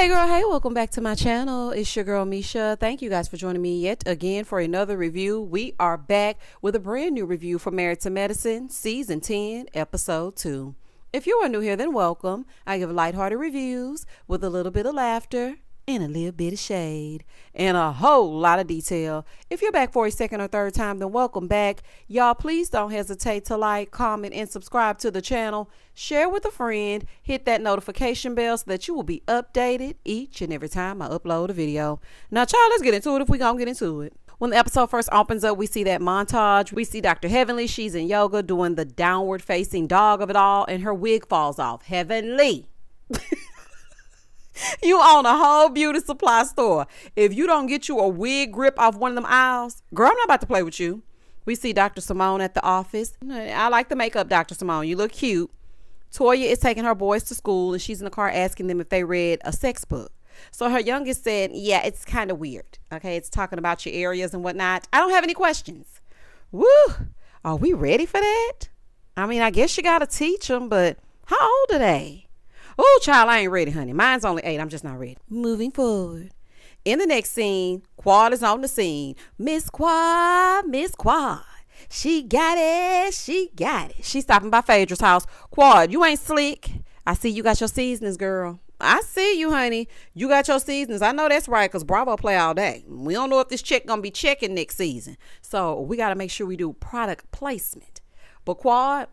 Hey girl, hey, welcome back to my channel. It's your girl Misha. Thank you guys for joining me yet again for another review. We are back with a brand new review for Married to Medicine, Season 10, Episode 2. If you are new here, then welcome. I give lighthearted reviews with a little bit of laughter and a little bit of shade and a whole lot of detail. If you're back for a second or third time, then welcome back. Y'all, please don't hesitate to like, comment, and subscribe to the channel. Share with a friend. Hit that notification bell so that you will be updated each and every time I upload a video. Now, child, let's get into it if we gonna get into it. When the episode first opens up, we see that montage. We see Dr. Heavenly. She's in yoga doing the downward facing dog of it all, and her wig falls off. Heavenly. You own a whole beauty supply store. If you don't get you a wig grip off one of them aisles, girl, I'm not about to play with you. We see Dr. Simone at the office. I like the makeup, Dr. Simone. You look cute. Toya is taking her boys to school, and she's in the car asking them if they read a sex book. So her youngest said, yeah, it's kind of weird. Okay, it's talking about your areas and whatnot. I don't have any questions. Woo! Are we ready for that? I mean, I guess you got to teach them, but how old are they? Oh, child, I ain't ready, honey. Mine's only 8. I'm just not ready. Moving forward. In the next scene, Quad is on the scene. Miss Quad. She got it. She's stopping by Phaedra's house. Quad, you ain't slick. I see you got your seasonings, girl. I see you, honey. You got your seasonings. I know that's right, because Bravo play all day. We don't know if this chick gonna be checking next season. So we got to make sure we do product placement. But Quad,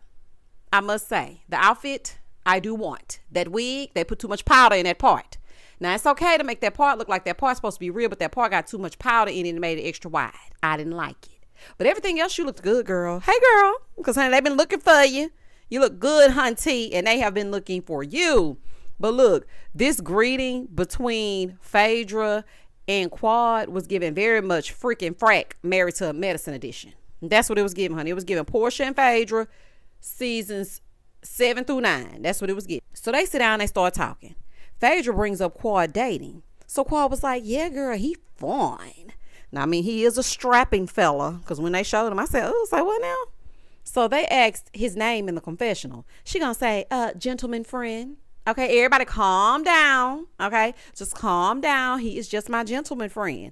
I must say, the outfit, I do want. That wig, they put too much powder in that part. Now, it's okay to make that part look like that part's supposed to be real, but that part got too much powder in it and made it extra wide. I didn't like it. But everything else, you looked good, girl. Hey, girl. Because, honey, they've been looking for you. You look good, hunty, and they have been looking for you. But look, this greeting between Phaedra and Quad was giving very much freaking frack Married to Medicine edition. That's what it was giving, honey. It was giving Portia and Phaedra seasons 7 through 9. That's what it was giving. So they sit down and they start talking. Phaedra brings up Quad dating. So Quad was like, yeah, girl, he fine. Now, I mean, he is a strapping fella. Because when they showed him, I said, oh, say what now? So they asked his name in the confessional. She gonna say, gentleman friend. Okay, everybody calm down. Okay, just calm down. He is just my gentleman friend.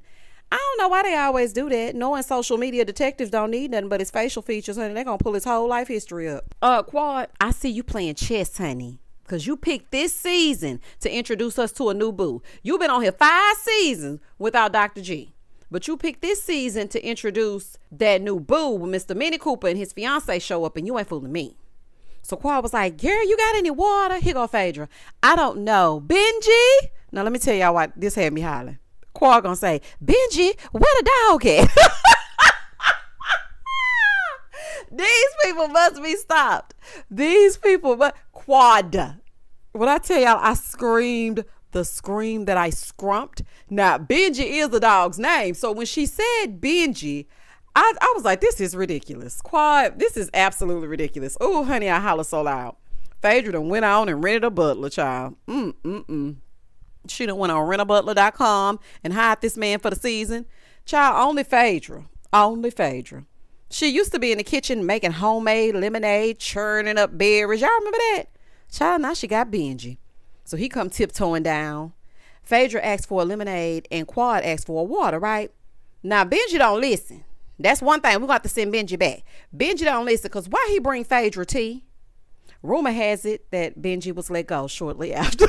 I don't know why they always do that. Knowing social media detectives don't need nothing but his facial features, honey. They're going to pull his whole life history up. Quad, I see you playing chess, honey. Because you picked this season to introduce us to a new boo. You've been on here 5 seasons without Dr. G. But you picked this season to introduce that new boo when Mr. Mini Cooper and his fiance show up, and you ain't fooling me. So Quad was like, girl, you got any water? Here go Phaedra. I don't know. Benji? Now, let me tell y'all why this had me hollering. Quad gonna say, Benji, where the dog at? These people must be stopped. These people, but Quad. When I tell y'all, I screamed the scream that I scrumped. Now, Benji is the dog's name. So when she said Benji, I was like, this is ridiculous. Quad, this is absolutely ridiculous. Oh, honey, I holler so loud. Phaedra done went on and rented a butler, child. She done went on rentabutler.com and hired this man for the season. Child, only Phaedra. She used to be in the kitchen making homemade lemonade, churning up berries. Y'all remember that? Child, now she got Benji. So he come tiptoeing down. Phaedra asked for a lemonade and Quad asked for a water, right? Now, Benji don't listen. That's one thing. We're going to have to send Benji back. Benji don't listen because why he bring Phaedra tea? Rumor has it that Benji was let go shortly after.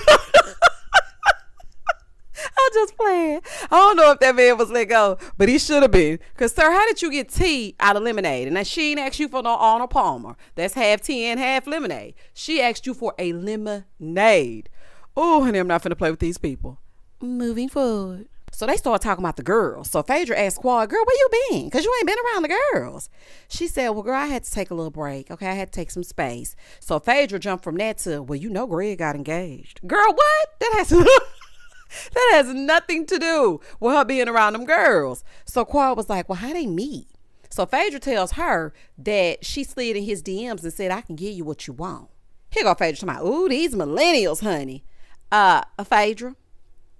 I'm just playing. I don't know if that man was let go, but he should have been. Because, sir, how did you get tea out of lemonade? And she ain't asked you for no Arnold Palmer. That's half tea and half lemonade. She asked you for a lemonade. Oh, honey, I'm not finna play with these people. Moving forward. So they started talking about the girls. So Phaedra asked Quad, girl, where you been? Because you ain't been around the girls. She said, well, girl, I had to take a little break. Okay, I had to take some space. So Phaedra jumped from that to, well, you know Greg got engaged. Girl, what? That has nothing to do with her being around them girls. So Quad was like, well, how they meet? So Phaedra tells her that she slid in his DMs and said, I can give you what you want. Here go Phaedra talking about, ooh, these millennials, honey. Phaedra,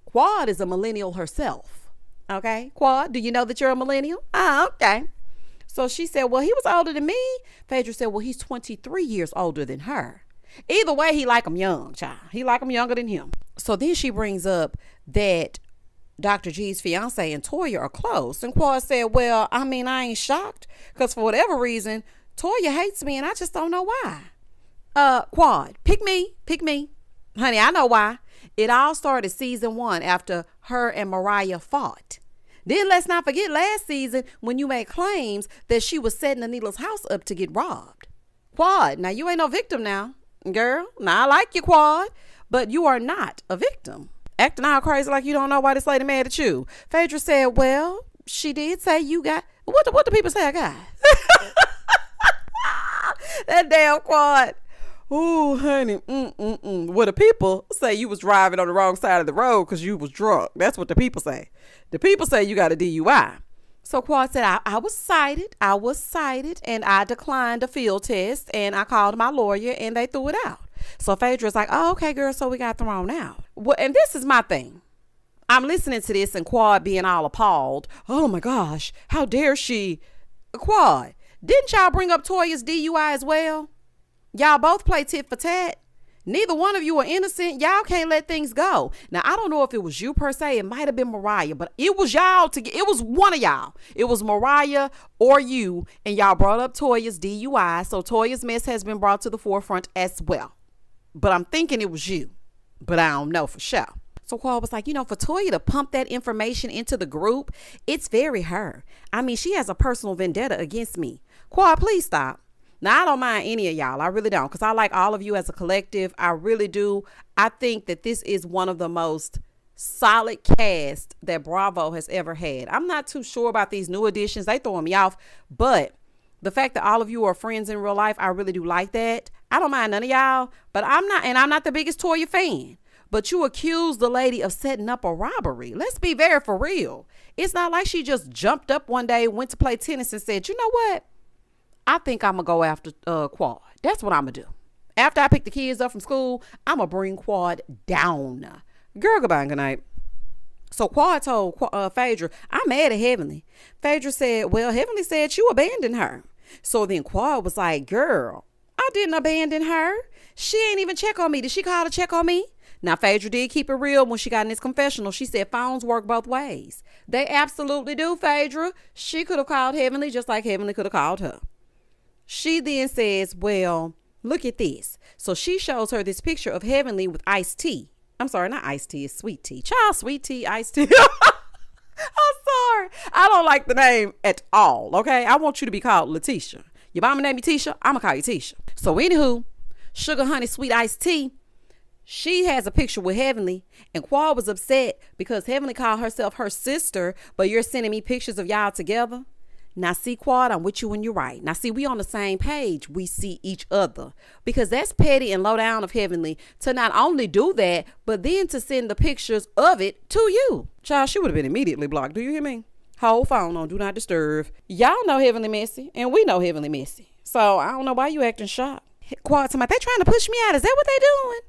Quad is a millennial herself. Okay, Quad, do you know that you're a millennial? Okay. So she said, well, he was older than me. Phaedra said, well, he's 23 years older than her. Either way, he like them young, child. He like them younger than him. So then she brings up that Dr. G's fiance and Toya are close. And Quad said, well, I mean, I ain't shocked, because for whatever reason, Toya hates me and I just don't know why. Quad, pick me. Honey, I know why. It all started season 1 after her and Mariah fought. Then let's not forget last season when you made claims that she was setting Anila's house up to get robbed. Quad, now you ain't no victim now, girl. Now I like you, Quad, but you are not a victim. Acting all crazy like you don't know why this lady mad at you. Phaedra said, well, she did say you got, what the people say I got? That damn Quad. Ooh, honey, Well, the people say you was driving on the wrong side of the road because you was drunk. That's what the people say. The people say you got a DUI. So Quad said, I was cited, and I declined a field test, and I called my lawyer, and they threw it out. So Phaedra's like, oh, okay, girl, so we got thrown out. Well, and this is my thing. I'm listening to this and Quad being all appalled. Oh, my gosh, how dare she? Quad, didn't y'all bring up Toya's DUI as well? Y'all both play tit for tat. Neither one of you are innocent. Y'all can't let things go. Now, I don't know if it was you per se. It might have been Mariah, but it was y'all. It was one of y'all. It was Mariah or you, and y'all brought up Toya's DUI. So Toya's mess has been brought to the forefront as well. But I'm thinking it was you, but I don't know for sure. So Quad was like, for Toya to pump that information into the group, it's very her. I mean, she has a personal vendetta against me. Quad, please stop. Now, I don't mind any of y'all. I really don't, because I like all of you as a collective. I really do. I think that this is one of the most solid cast that Bravo has ever had. I'm not too sure about these new additions. They throwing me off. But the fact that all of you are friends in real life, I really do like that. I don't mind none of y'all, but I'm not the biggest Toya fan. But you accused the lady of setting up a robbery. Let's be very for real. It's not like she just jumped up one day, went to play tennis and said, you know what? I think I'm going to go after Quad. That's what I'm going to do. After I pick the kids up from school, I'm going to bring Quad down. Girl, goodbye and good night. So Quad told Phaedra, I'm mad at Heavenly. Phaedra said, well, Heavenly said you abandoned her. So then Quad was like, girl, I didn't abandon her. She ain't even check on me. Did she call to check on me? Now, Phaedra did keep it real when she got in this confessional. She said phones work both ways. They absolutely do, Phaedra. She could have called Heavenly just like Heavenly could have called her. She then says, well, look at this. So she shows her this picture of Heavenly with iced tea. I'm sorry, not iced tea, it's sweet tea. Child, sweet tea, iced tea. I'm sorry. I don't like the name at all, okay? I want you to be called Letitia. Your mama name you Tisha, I'm going to call you Tisha. So anywho, sugar, honey, sweet iced tea. She has a picture with Heavenly, and Quad was upset because Heavenly called herself her sister, but you're sending me pictures of y'all together. Now, see, Quad, I'm with you when you're right. Now, see, we on the same page. We see each other, because that's petty and low down of Heavenly to not only do that, but then to send the pictures of it to you. Child, she would have been immediately blocked. Do you hear me? Whole phone on Do Not Disturb. Y'all know Heavenly messy, and we know Heavenly messy. So I don't know why you acting shocked. Quad, they trying to push me out. Is that what they doing?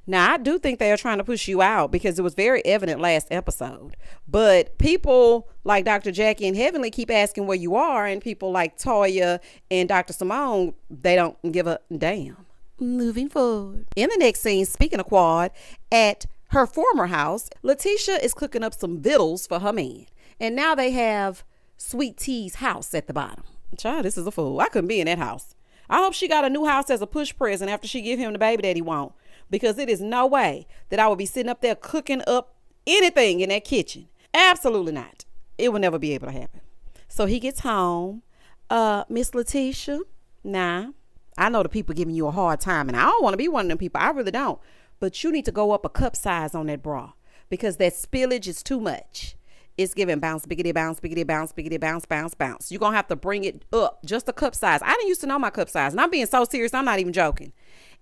Now, I do think they are trying to push you out because it was very evident last episode. But people like Dr. Jackie and Heavenly keep asking where you are. And people like Toya and Dr. Simone, they don't give a damn. Moving forward. In the next scene, speaking of Quad, at her former house, Letitia is cooking up some vittles for her man. And now they have Sweet Tea's house at the bottom. Child, this is a fool. I couldn't be in that house. I hope she got a new house as a push present after she give him the baby that he want. Because it is no way that I would be sitting up there cooking up anything in that kitchen. Absolutely not. It will never be able to happen. So he gets home. Miss Letitia, nah, I know the people giving you a hard time, and I don't want to be one of them people. I really don't. But you need to go up a cup size on that bra, because that spillage is too much. It's giving bounce, biggity, bounce, biggity, bounce, biggity, bounce, bounce, bounce. You're going to have to bring it up just a cup size. I didn't used to know my cup size, and I'm being so serious. I'm not even joking.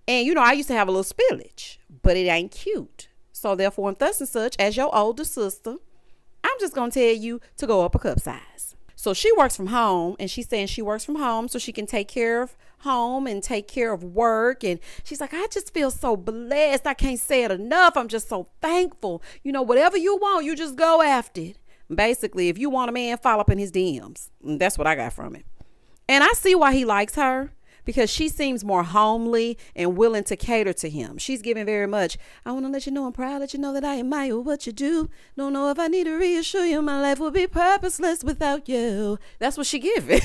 And, I used to have a little spillage, but it ain't cute. So therefore, and thus and such, as your older sister, I'm just going to tell you to go up a cup size. So she works from home, and she's saying she works from home so she can take care of home and take care of work. And she's like, I just feel so blessed. I can't say it enough. I'm just so thankful. Whatever you want, you just go after it. Basically, if you want a man, follow up in his DMs. And that's what I got from it. And I see why he likes her. because she seems more homely and willing to cater to him. She's giving very much, I want to let you know I'm proud, let you know that I admire what you do. Don't know if I need to reassure you my life would be purposeless without you. That's what she giving.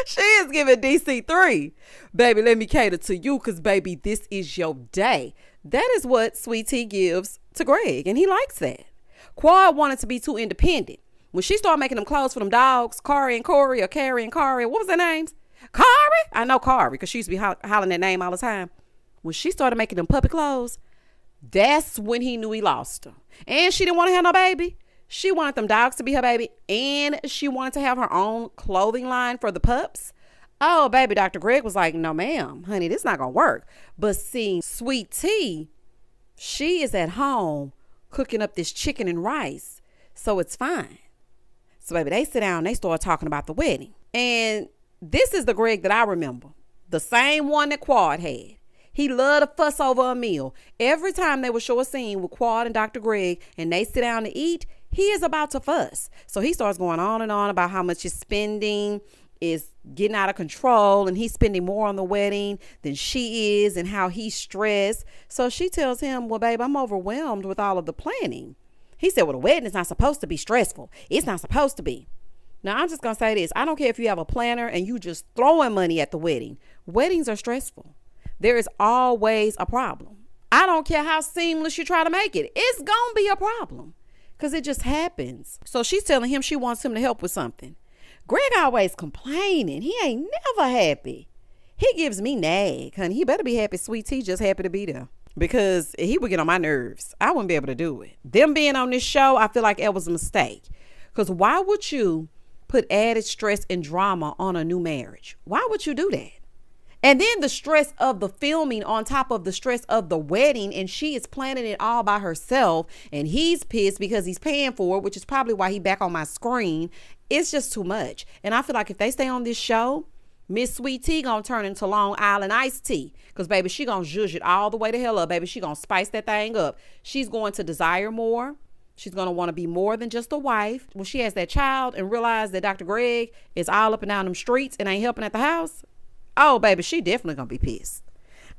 She is giving DC3. Baby, let me cater to you because, baby, this is your day. That is what Sweet Tea gives to Greg, and he likes that. Quad wanted to be too independent. When she started making them clothes for them dogs, Kari and Corey, or Carrie and Kari, what was their names? Kari? I know Kari because she used to be hollering that name all the time. When she started making them puppy clothes, that's when he knew he lost her. And she didn't want to have no baby. She wanted them dogs to be her baby, and she wanted to have her own clothing line for the pups. Oh, baby, Dr. Greg was like, no, ma'am, honey, this not going to work. But see, Sweet Tea, she is at home cooking up this chicken and rice, so it's fine. So, baby, they sit down, they start talking about the wedding. And this is the Greg that I remember, the same one that Quad had. He loved to fuss over a meal. Every time they would show a scene with Quad and Dr. Greg and they sit down to eat, he is about to fuss. So he starts going on and on about how much his spending is getting out of control, and he's spending more on the wedding than she is, and how he's stressed. So she tells him, well, babe, I'm overwhelmed with all of the planning. He said, well, the wedding is not supposed to be stressful. It's not supposed to be. Now, I'm just going to say this. I don't care if you have a planner and you just throwing money at the wedding. Weddings are stressful. There is always a problem. I don't care how seamless you try to make it. It's going to be a problem because it just happens. So she's telling him she wants him to help with something. Greg always complaining. He ain't never happy. He gives me nag, honey. He better be happy. Sweet Tea just happy to be there, because he would get on my nerves. I wouldn't be able to do it. Them being on this show, I feel like it was a mistake. Because why would you put added stress and drama on a new marriage? Why would you do that? And then the stress of the filming on top of the stress of the wedding, and she is planning it all by herself, and he's pissed because he's paying for it, which is probably why he back on my screen. It's just too much. And I feel like if they stay on this show, Miss Sweet Tea gonna turn into Long Island iced tea, because baby, she gonna zhuzh it all the way to hell up, baby. She gonna spice that thing up. She's going to desire more. She's going to want to be more than just a wife. When she has that child and realize that Dr. Greg is all up and down them streets and ain't helping at the house, oh, baby, she definitely going to be pissed.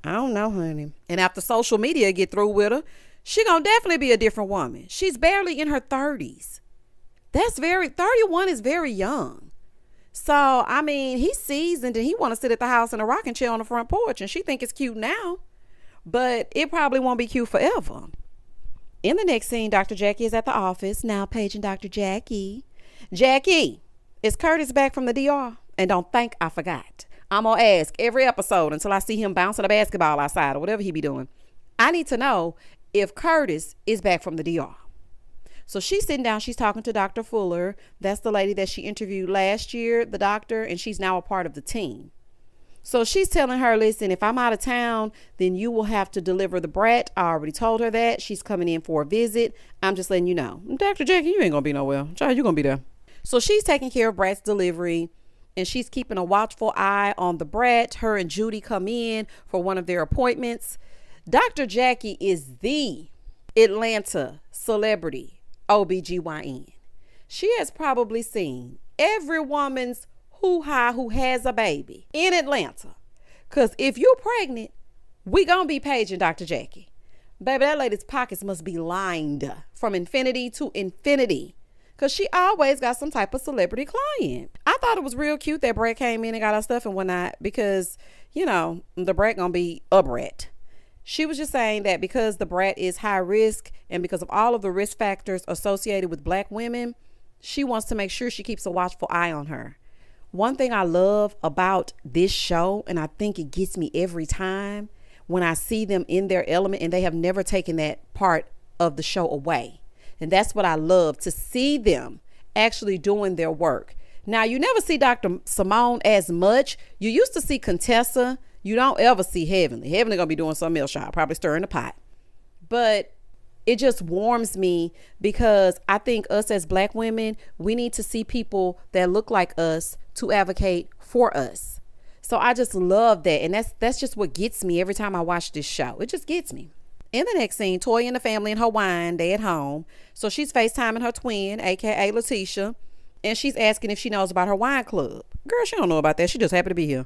I don't know, honey. And after social media get through with her, she going to definitely be a different woman. She's barely in her 30s. 31 is very young. So, I mean, he's seasoned and he want to sit at the house in a rocking chair on the front porch, and she think it's cute now, but it probably won't be cute forever. In the next scene, Dr. Jackie is at the office, now paging Dr. Jackie. Jackie, is Curtis back from the DR? And don't think I forgot. I'm going to ask every episode until I see him bouncing a basketball outside or whatever he be doing. I need to know if Curtis is back from the DR. So she's sitting down. She's talking to Dr. Fuller. That's the lady that she interviewed last year, the doctor, and she's now a part of the team. So she's telling her, listen, if I'm out of town, then you will have to deliver the brat. I already told her that. She's coming in for a visit. I'm just letting you know. Dr. Jackie, you ain't going to be nowhere. Child, you're going to be there. So she's taking care of Brat's delivery, and she's keeping a watchful eye on the brat. Her and Judy come in for one of their appointments. Dr. Jackie is the Atlanta celebrity OBGYN. She has probably seen every woman's hoo-ha who has a baby in Atlanta. Because if you're pregnant, we gonna be paging Dr. Jackie. Baby, that lady's pockets must be lined from infinity to infinity, because she always got some type of celebrity client. I thought it was real cute that Brett came in and got her stuff and whatnot, because, you know, the brat gonna be a brat. She was just saying that because the brat is high risk and because of all of the risk factors associated with Black women, she wants to make sure she keeps a watchful eye on her. One thing I love about this show, and I think it gets me every time, when I see them in their element, and they have never taken that part of the show away. And that's what I love, to see them actually doing their work. Now, you never see Dr. Simone as much. You used to see Contessa. You don't ever see Heavenly. Heavenly gonna be doing something else, y'all, probably stirring the pot. But it just warms me, because I think us as Black women, we need to see people that look like us to advocate for us. So I just love that. And that's just what gets me every time I watch this show. It just gets me. In the next scene, Toya and the family and her wine, they at home. So she's FaceTiming her twin, aka Letitia, and she's asking if she knows about her wine club. Girl, she don't know about that. She just happy to be here.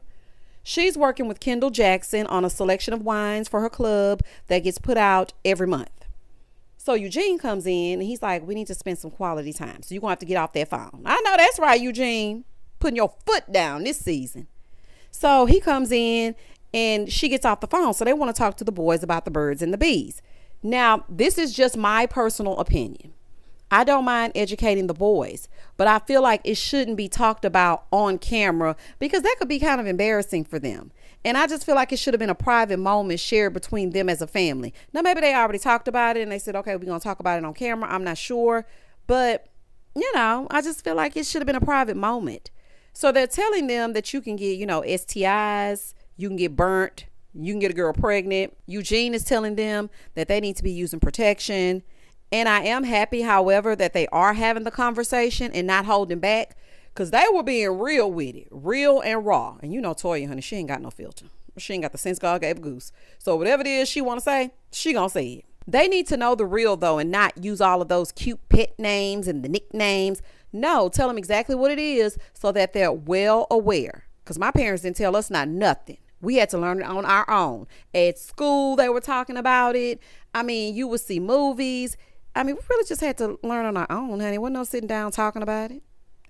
She's working with Kendall Jackson on a selection of wines for her club that gets put out every month. So Eugene comes in and he's like, we need to spend some quality time. So you're going to have to get off that phone. I know that's right, Eugene. Putting your foot down this season. So he comes in and she gets off the phone. So they want to talk to the boys about the birds and the bees. Now, this is just my personal opinion. I don't mind educating the boys, but I feel like it shouldn't be talked about on camera because that could be kind of embarrassing for them. And I just feel like it should have been a private moment shared between them as a family. Now, maybe they already talked about it and they said, okay, we're going to talk about it on camera. I'm not sure. But, I just feel like it should have been a private moment. So they're telling them that you can get, STIs, you can get burnt, you can get a girl pregnant. Eugene is telling them that they need to be using protection. And I am happy, however, that they are having the conversation and not holding back because they were being real with it, real and raw. And Toya, honey, she ain't got no filter. She ain't got the sense God gave a goose. So whatever it is she want to say, she gonna say it. They need to know the real, though, and not use all of those cute pet names and the nicknames. No, tell them exactly what it is so that they're well aware. Because my parents didn't tell us not nothing. We had to learn it on our own. At school, they were talking about it. You would see movies. We really just had to learn on our own, honey. Wasn't no sitting down talking about it.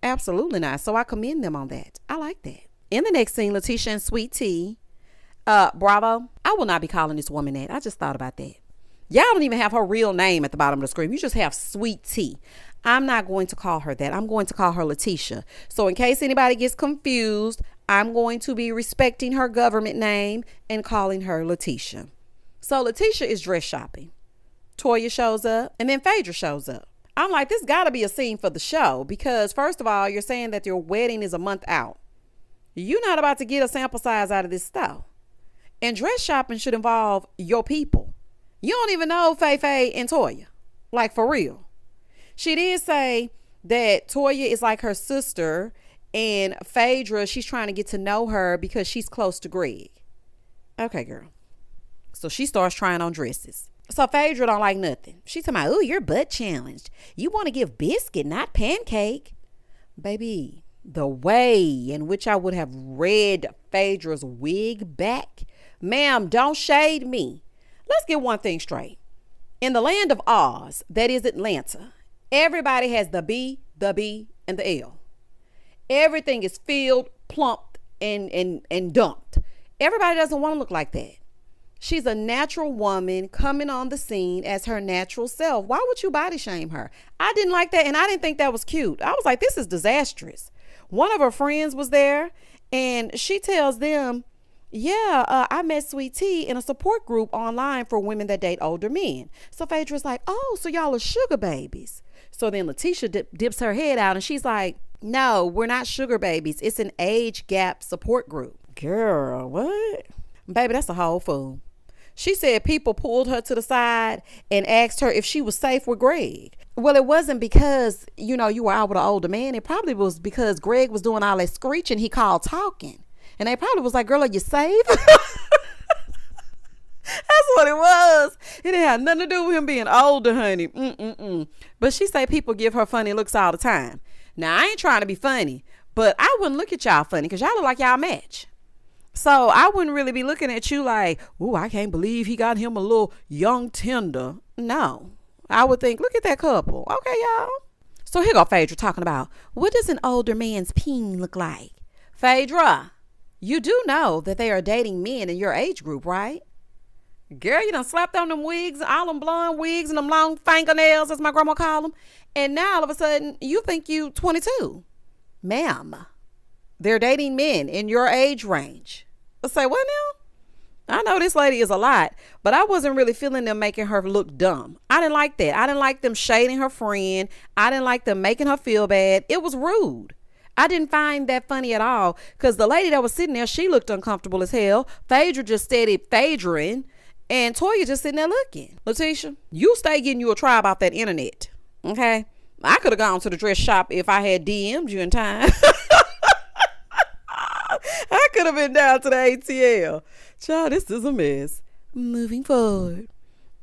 Absolutely not. So I commend them on that. I like that. In the next scene, Letitia and Sweet Tea. Bravo. I will not be calling this woman that. I just thought about that. Y'all don't even have her real name at the bottom of the screen. You just have Sweet Tea. I'm not going to call her that. I'm going to call her Letitia. So in case anybody gets confused, I'm going to be respecting her government name and calling her Letitia. So Letitia is dress shopping. Toya shows up and then Phaedra shows up. I'm like, this got to be a scene for the show because first of all, you're saying that your wedding is a month out. You're not about to get a sample size out of this stuff. And dress shopping should involve your people. You don't even know Faye and Toya. Like for real. She did say that Toya is like her sister and Phaedra, she's trying to get to know her because she's close to Greg. Okay, girl. So she starts trying on dresses. So Phaedra don't like nothing. She's talking about, ooh, you're butt challenged. You want to give biscuit, not pancake. Baby, the way in which I would have read Phaedra's wig back. Ma'am, don't shade me. Let's get one thing straight. In the land of Oz, that is Atlanta, everybody has the B, and the L. Everything is filled, plumped, and dumped. Everybody doesn't want to look like that. She's a natural woman coming on the scene as her natural self. Why would you body shame her? I didn't like that, and I didn't think that was cute. I was like, this is disastrous. One of her friends was there, and she tells them, I met Sweet Tea in a support group online for women that date older men. So Phaedra's like, oh, so y'all are sugar babies. So then Letitia dips her head out, and she's like, no, we're not sugar babies. It's an age gap support group. Girl, what? Baby, that's a whole fool. She said people pulled her to the side and asked her if she was safe with Greg. Well, it wasn't because, you were out with an older man. It probably was because Greg was doing all that screeching he called talking. And they probably was like, girl, are you safe? That's what it was. It didn't have nothing to do with him being older, honey. But she say people give her funny looks all the time. Now, I ain't trying to be funny, but I wouldn't look at y'all funny because y'all look like y'all match. So I wouldn't really be looking at you like, ooh, I can't believe he got him a little young tender. No, I would think, look at that couple. Okay, y'all. So here go Phaedra talking about, what does an older man's peen look like? Phaedra, you do know that they are dating men in your age group, right? Girl, you done slapped on them wigs, all them blonde wigs and them long fingernails, as my grandma called them. And now all of a sudden you think you 22. Ma'am, they're dating men in your age range. I say, what now? I know this lady is a lot, but I wasn't really feeling them making her look dumb. I didn't like that. I didn't like them shading her friend. I didn't like them making her feel bad. It was rude. I didn't find that funny at all because the lady that was sitting there, she looked uncomfortable as hell. Phaedra just steadied Phaedra-ing, and Toya just sitting there looking. Letitia, you stay getting you a tribe off that internet, okay? I could have gone to the dress shop if I had DM'd you in time. I could have been down to the ATL. Child, this is a mess. Moving forward.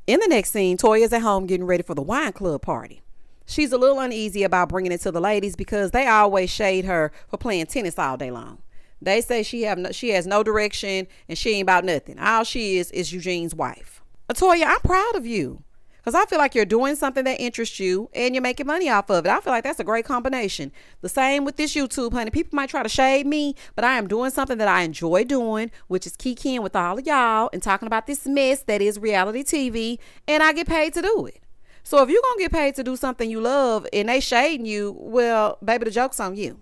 In the next scene, Toya's at home getting ready for the wine club party. She's a little uneasy about bringing it to the ladies because they always shade her for playing tennis all day long. They say she has no direction and she ain't about nothing. All she is Eugene's wife. Toya, I'm proud of you. Because I feel like you're doing something that interests you and you're making money off of it. I feel like that's a great combination. The same with this YouTube, honey. People might try to shade me, but I am doing something that I enjoy doing, which is kikiing with all of y'all and talking about this mess that is reality TV. And I get paid to do it. So if you're going to get paid to do something you love and they shading you, well, baby, the joke's on you.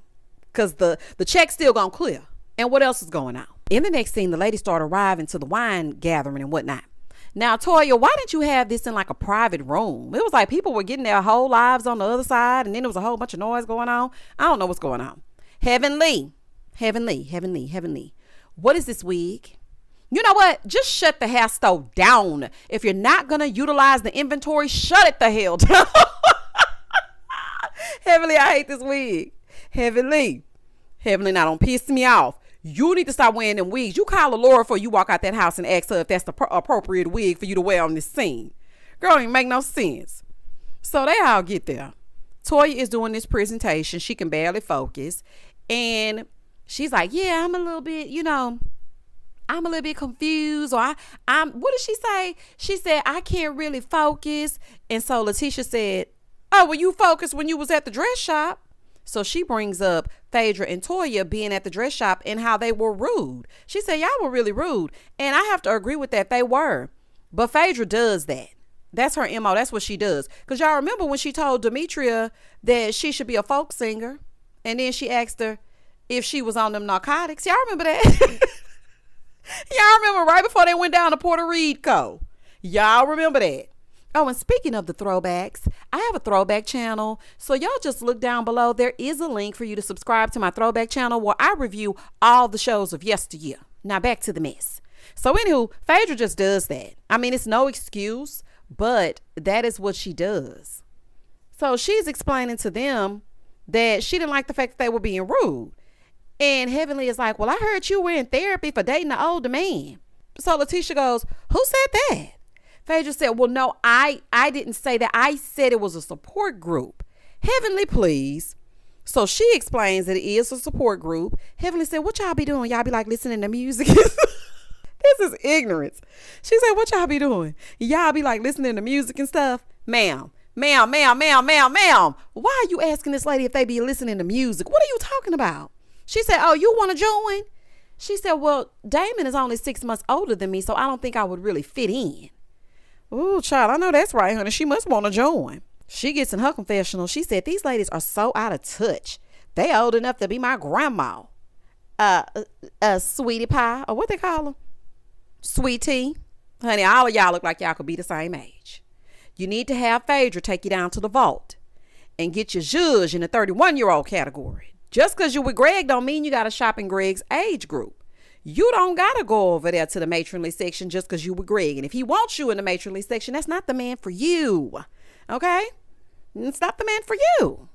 Because the check's still going to clear. And what else is going on? In the next scene, the ladies start arriving to the wine gathering and whatnot. Now, Toya, why didn't you have this in like a private room? It was like people were getting their whole lives on the other side, and then there was a whole bunch of noise going on. I don't know what's going on. Heavenly. What is this wig? You know what? Just shut the hair store down. If you're not going to utilize the inventory, shut it the hell down. Heavenly, I hate this wig. Heavenly, now don't piss me off. You need to stop wearing them wigs. You call Laura before you walk out that house and ask her if that's the appropriate wig for you to wear on this scene. Girl, it ain't make no sense. So they all get there. Toya is doing this presentation. She can barely focus. And she's like, yeah, I'm a little bit, I'm a little bit confused. Or I'm what did she say? She said, I can't really focus. And so Letitia said, oh, well, you focused when you was at the dress shop. So she brings up Phaedra and Toya being at the dress shop and how they were rude. She said, y'all were really rude. And I have to agree with that. They were. But Phaedra does that. That's her MO. That's what she does. Because y'all remember when she told Demetria that she should be a folk singer. And then she asked her if she was on them narcotics. Y'all remember that? Y'all remember right before they went down to Puerto Rico. Y'all remember that. Oh, and speaking of the throwbacks, I have a throwback channel. So y'all just look down below. There is a link for you to subscribe to my throwback channel where I review all the shows of yesteryear. Now back to the mess. So anywho, Phaedra just does that. I mean, it's no excuse, but that is what she does. So she's explaining to them that she didn't like the fact that they were being rude. And Heavenly is like, well, I heard you were in therapy for dating an older man. So Letitia goes, who said that? Phaedra said, well, no, I didn't say that. I said it was a support group. Heavenly, please. So she explains that it is a support group. Heavenly said, what y'all be doing? Y'all be like listening to music? This is ignorance. She said, what y'all be doing? Y'all be like listening to music and stuff? Ma'am. Why are you asking this lady if they be listening to music? What are you talking about? She said, oh, you want to join? She said, well, Damon is only 6 months older than me, so I don't think I would really fit in. Ooh, child, I know that's right, honey. She must want to join. She gets in her confessional. She said, these ladies are so out of touch. They old enough to be my grandma. Sweetie pie, or what they call them? Sweetie. Honey, all of y'all look like y'all could be the same age. You need to have Phaedra take you down to the vault and get your judge in the 31-year-old category. Just because you're with Greg don't mean you got to shop in Greg's age group. You don't got to go over there to the matronly section just because you with Greg. And if he wants you in the matronly section, that's not the man for you. Okay? It's not the man for you.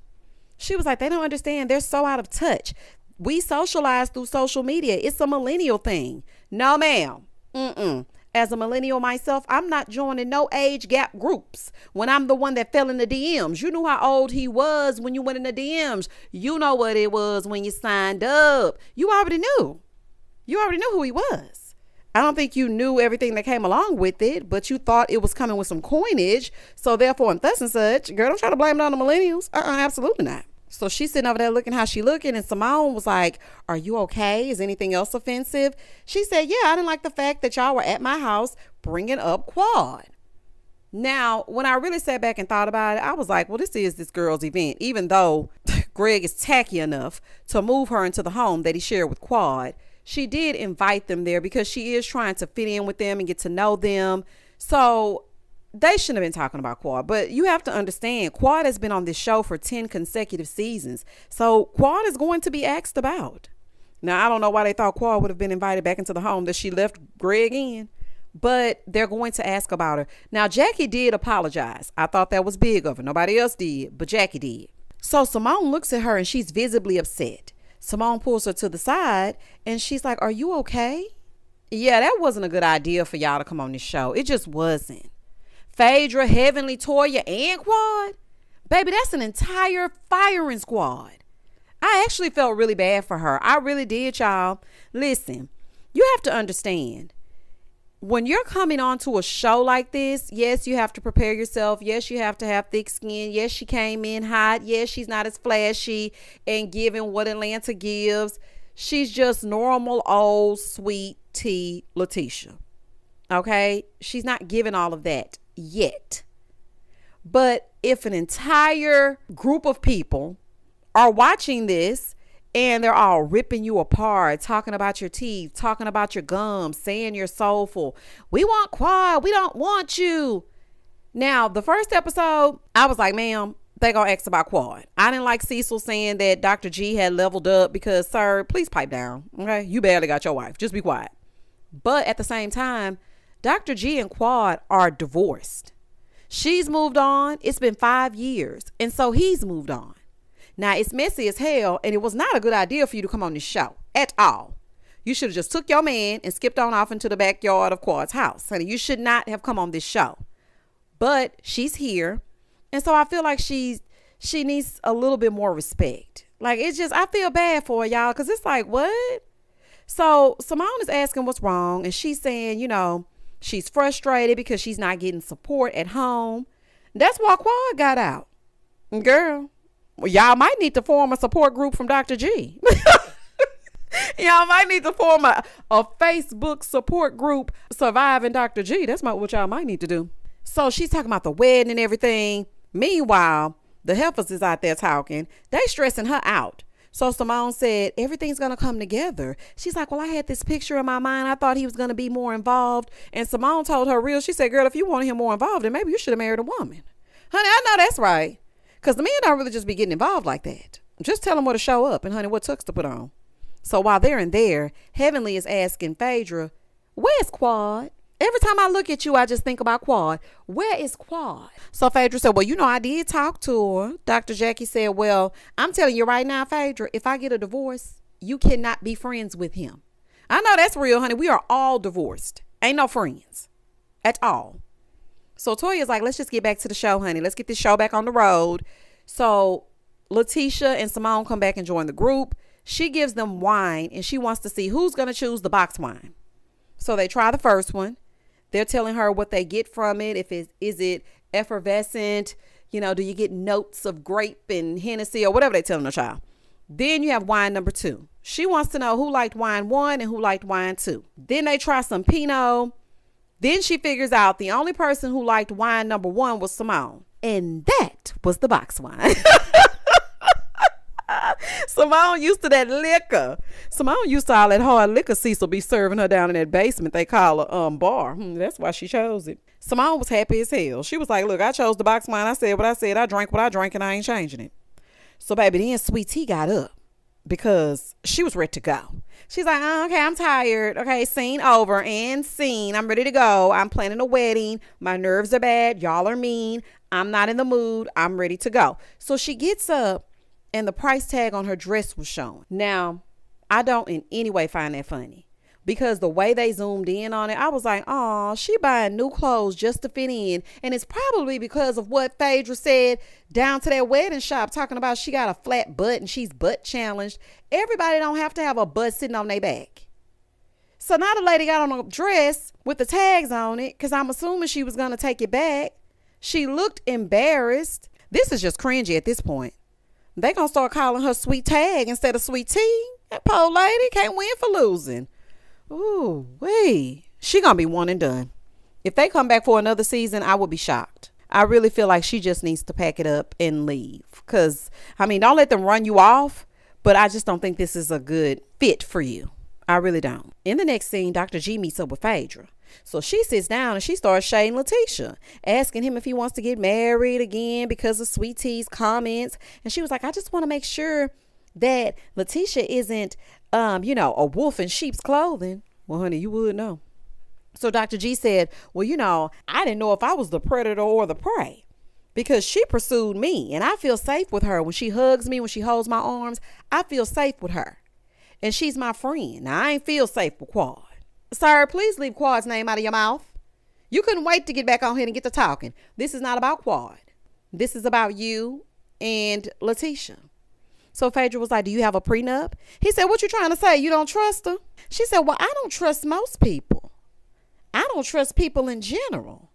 She was like, they don't understand. They're so out of touch. We socialize through social media. It's a millennial thing. No, ma'am. As a millennial myself, I'm not joining no age gap groups when I'm the one that fell in the DMs. You knew how old he was when you went in the DMs. You know what it was when you signed up. You already knew. You already knew who he was. I don't think you knew everything that came along with it, but you thought it was coming with some coinage. So therefore, and thus and such, girl, don't try to blame it on the millennials. Absolutely not. So she's sitting over there looking how she looking, and Simone was like, are you okay? Is anything else offensive? She said, yeah, I didn't like the fact that y'all were at my house bringing up Quad. Now, when I really sat back and thought about it, I was like, well, this is this girl's event, even though Greg is tacky enough to move her into the home that he shared with Quad. She did invite them there because she is trying to fit in with them and get to know them. So they shouldn't have been talking about Quad. But you have to understand, Quad has been on this show for 10 consecutive seasons. So Quad is going to be asked about. Now, I don't know why they thought Quad would have been invited back into the home that she left Greg in, but they're going to ask about her. Now, Jackie did apologize. I thought that was big of her. Nobody else did, but Jackie did. So Simone looks at her and she's visibly upset. Simone pulls her to the side and she's like, are you okay? Yeah, that wasn't a good idea for y'all to come on this show. It just wasn't. Phaedra, Heavenly, Toya, and Quad. Baby, that's an entire firing squad. I I actually felt really bad for her. I really did, y'all. Listen, you have to understand, when you're coming onto a show like this, yes, you have to prepare yourself. Yes, you have to have thick skin. Yes, she came in hot. Yes, she's not as flashy and giving what Atlanta gives. She's just normal, old, sweet tea Letitia. Okay? She's not giving all of that yet. But if an entire group of people are watching this and they're all ripping you apart, talking about your teeth, talking about your gums, saying you're soulful, we want Quad, we don't want you. Now, the first episode, I was like, ma'am, they gonna ask about Quad. I didn't like Cecil saying that Dr. G had leveled up because, sir, please pipe down. Okay, you barely got your wife. Just be quiet. But at the same time, Dr. G and Quad are divorced. She's moved on. It's been 5 years. And so he's moved on. Now, it's messy as hell, and it was not a good idea for you to come on this show at all. You should have just took your man and skipped on off into the backyard of Quad's house. Honey, you should not have come on this show. But she's here. And so I feel like she needs a little bit more respect. Like, it's just, I feel bad for her, y'all, because it's like, what? So Simone is asking what's wrong, and she's saying, you know, she's frustrated because she's not getting support at home. That's why Quad got out. Girl, well, y'all might need to form a support group from Dr. G. Y'all might need to form a Facebook support group, Surviving Dr. G. That's what y'all might need to do. So she's talking about the wedding and everything. Meanwhile, the heifers is out there talking. They stressing her out. So Simone said, everything's going to come together. She's like, well, I had this picture in my mind. I thought he was going to be more involved. And Simone told her real. She said, girl, if you wanted him more involved, then maybe you should have married a woman. Honey, I know that's right. Because the men don't really just be getting involved like that. Just tell them where to show up and, honey, what tux to put on. So while they're in there, Heavenly is asking Phaedra, where's Quad? Every time I look at you, I just think about Quad. Where is Quad? So Phaedra said, well, you know, I did talk to her. Dr. Jackie said, well, I'm telling you right now, Phaedra, if I get a divorce, you cannot be friends with him. I know that's real, honey. We are all divorced. Ain't no friends at all. So Toya's like, let's just get back to the show, honey. Let's get this show back on the road. So Letitia and Simone come back and join the group. She gives them wine and she wants to see who's going to choose the box wine. So they try the first one. They're telling her what they get from it. Is it effervescent? You know, do you get notes of grape and Hennessy or whatever they telling the child? Then you have wine number 2. She wants to know who liked wine 1 and who liked wine 2. Then they try some Pinot. Then she figures out the only person who liked wine number 1 was Simone. And that was the box wine. Simone used to that liquor. Simone used to all that hard liquor Cecil be serving her down in that basement they call a bar. That's why she chose it. Simone was happy as hell. She was like, look, I chose the box wine. I said what I said. I drank what I drank and I ain't changing it. So baby, then Sweet Tea got up because she was ready to go. She's like, oh, okay, I'm tired. Okay, scene over and scene. I'm ready to go. I'm planning a wedding. My nerves are bad. Y'all are mean. I'm not in the mood. I'm ready to go. So she gets up and the price tag on her dress was shown. Now, I don't in any way find that funny because the way they zoomed in on it, I was like, oh, she buying new clothes just to fit in. And it's probably because of what Phaedra said down to that wedding shop talking about she got a flat butt and she's butt challenged. Everybody don't have to have a butt sitting on their back. So now the lady got on a dress with the tags on it because I'm assuming she was going to take it back. She looked embarrassed. This is just cringy at this point. They gonna start calling her Sweet Tag instead of Sweet Tea. That poor lady can't win for losing. Ooh, wait. She gonna be one and done. If they come back for another season, I would be shocked. I really feel like she just needs to pack it up and leave. Because, I mean, don't let them run you off. But I just don't think this is a good fit for you. I really don't. In the next scene, Dr. G meets up with Phaedra. So she sits down and she starts shading Letitia, asking him if he wants to get married again because of Sweet Tea's comments. And she was like, I just want to make sure that Letitia isn't, a wolf in sheep's clothing. Well, honey, you would know. So Dr. G said, well, I didn't know if I was the predator or the prey because she pursued me and I feel safe with her. When she hugs me, when she holds my arms, I feel safe with her. And she's my friend. Now, I ain't feel safe with Quad. Sir, please leave Quad's name out of your mouth. You couldn't wait to get back on here and get to talking. This is not about Quad. This is about you and Letitia. So Phaedra was like, do you have a prenup? He said, what you trying to say? You don't trust her? She said, well, I don't trust most people. I don't trust people in general.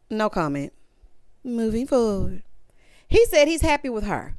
No comment. Moving forward. He said he's happy with her.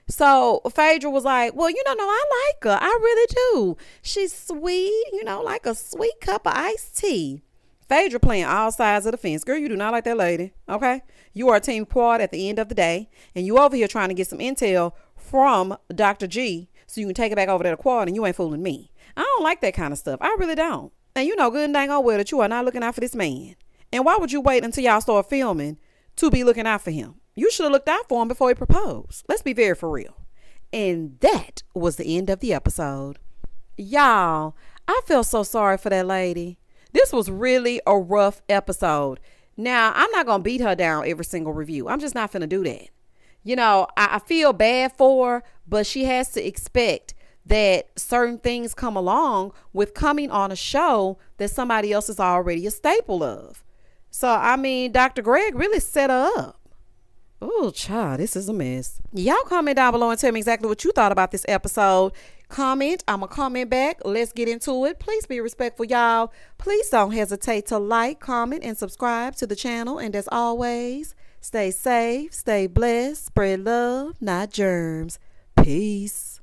So Phaedra was like, well, no, I like her. I really do. She's sweet, like a sweet cup of iced tea. Phaedra playing all sides of the fence. Girl, you do not like that lady, okay? You are a team quad at the end of the day, and you over here trying to get some intel from Dr. G so you can take it back over to the quad, and you ain't fooling me. I don't like that kind of stuff. I really don't. And you know good and dang old well that you are not looking out for this man. And why would you wait until y'all start filming to be looking out for him? You should have looked out for him before he proposed. Let's be very for real. And that was the end of the episode. Y'all, I feel so sorry for that lady. This was really a rough episode. Now, I'm not going to beat her down every single review. I'm just not finna do that. I feel bad for her, but she has to expect that certain things come along with coming on a show that somebody else is already a staple of. So, Dr. Greg really set her up. Oh, child, this is a mess. Y'all comment down below and tell me exactly what you thought about this episode. Comment. I'm going to comment back. Let's get into it. Please be respectful, y'all. Please don't hesitate to like, comment, and subscribe to the channel. And as always, stay safe, stay blessed, spread love, not germs. Peace.